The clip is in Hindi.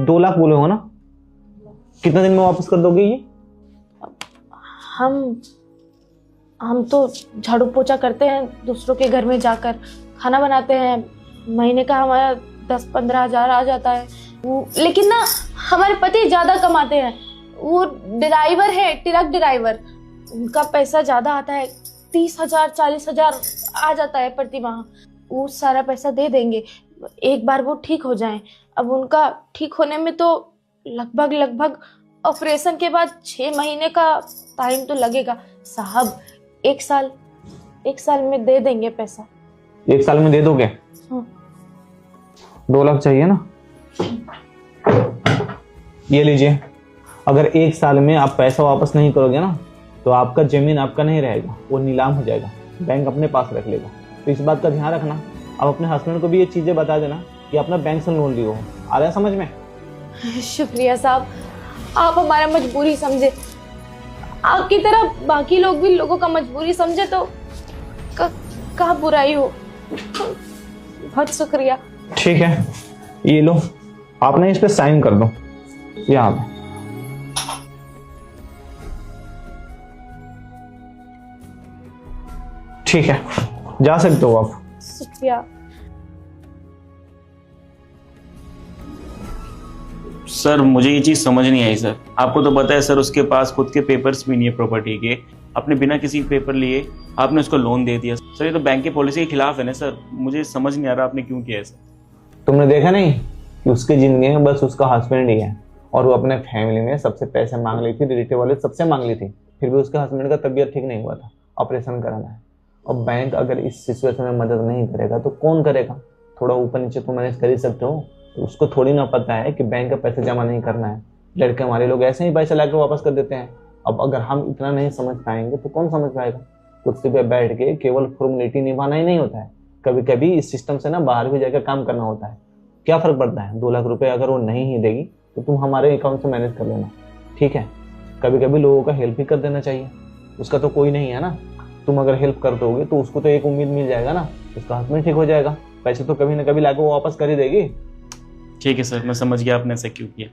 2 लाख बोले हो ना, कितने दिन में वापस कर दोगे ये? हम तो झाड़ू पोछा करते हैं, दूसरों के घर में जाकर खाना बनाते हैं, महीने का हमारा 10-15 हजार आ जाता है। लेकिन ना हमारे पति ज्यादा कमाते हैं, वो ड्राइवर है, ट्रक ड्राइवर, उनका पैसा ज्यादा आता है, 30,000 40,000 आ जाता है प्रति माह। वो सारा पैसा दे देंगे एक बार वो ठीक हो जाएं। अब उनका ठीक होने में तो लगभग ऑपरेशन के बाद 6 महीने का टाइम तो लगेगा साहब। एक साल में दे देंगे पैसा। 1 साल में दे दोगे? हाँ। 2 लाख चाहिए ना, ये लीजिए। अगर 1 साल में आप पैसा वापस नहीं करोगे ना तो आपका जमीन आपका नहीं रहेगा, वो नीलाम हो जाएगा, बैंक अपने पास रख लेगा। तो इस बात का ध्यान रखना। आप अपने हस्बैंड को भी ये चीजें बता देना कि अपना बैंक से लोन लियो। आ रहा है समझ में? शुक्रिया साहब, आप हमारा मजबूरी समझे। आपकी तरह बाकी लोग भी लोगों का मजबूरी समझे तो का बुराई हो। बहुत शुक्रिया। ठीक है, ये लो, आपने इस पे साइन कर दो यहाँ पे। ठीक है, जा सकते हो आप। शुक्रिया। सर मुझे ये चीज़ समझ नहीं आई सर। आपको तो पता है सर उसके पास खुद के पेपर्स भी नहीं है प्रॉपर्टी के, आपने बिना किसी पेपर लिए आपने उसको लोन दे दिया। सर ये तो बैंक की पॉलिसी के खिलाफ है ना सर, मुझे समझ नहीं आ रहा आपने क्यों किया है सर। तुमने देखा नहीं कि उसकी जिंदगी में बस उसका हस्बैंड ही है और वो अपने फैमिली में सबसे पैसे मांग ली थी, रिलेटिव वाले सबसे मांग ली थी, फिर भी उसके हस्बैंड का तबीयत ठीक नहीं हुआ था, ऑपरेशन कराना है। और बैंक अगर इस सिचुएशन में मदद नहीं करेगा तो कौन करेगा? थोड़ा ऊपर नीचे तो मैनेज कर ही सकते हो, तो उसको थोड़ी ना पता है कि बैंक का पैसा जमा नहीं करना है। लड़के हमारे लोग ऐसे ही पैसा लाकर वापस कर देते हैं। अब अगर हम इतना नहीं समझ पाएंगे तो कौन समझ पाएगा? कुर्सी पे बैठ के केवल फॉर्मेलिटी निभाना ही नहीं होता है, कभी कभी इस सिस्टम से ना बाहर भी जाकर काम करना होता है। क्या फर्क पड़ता है? 2 लाख रुपए अगर वो नहीं ही देगी तो तुम हमारे अकाउंट से मैनेज कर लेना, ठीक है? कभी कभी लोगों का हेल्प ही कर देना चाहिए, उसका तो कोई नहीं है ना। तुम अगर हेल्प कर दोगे तो उसको तो एक उम्मीद मिल जाएगा ना, उसका हस्बैंड ठीक हो जाएगा, पैसे तो कभी ना कभी लाके वो वापस कर ही देगी। ठीक है सर, मैं समझ गया आपने ऐसा क्यों किया।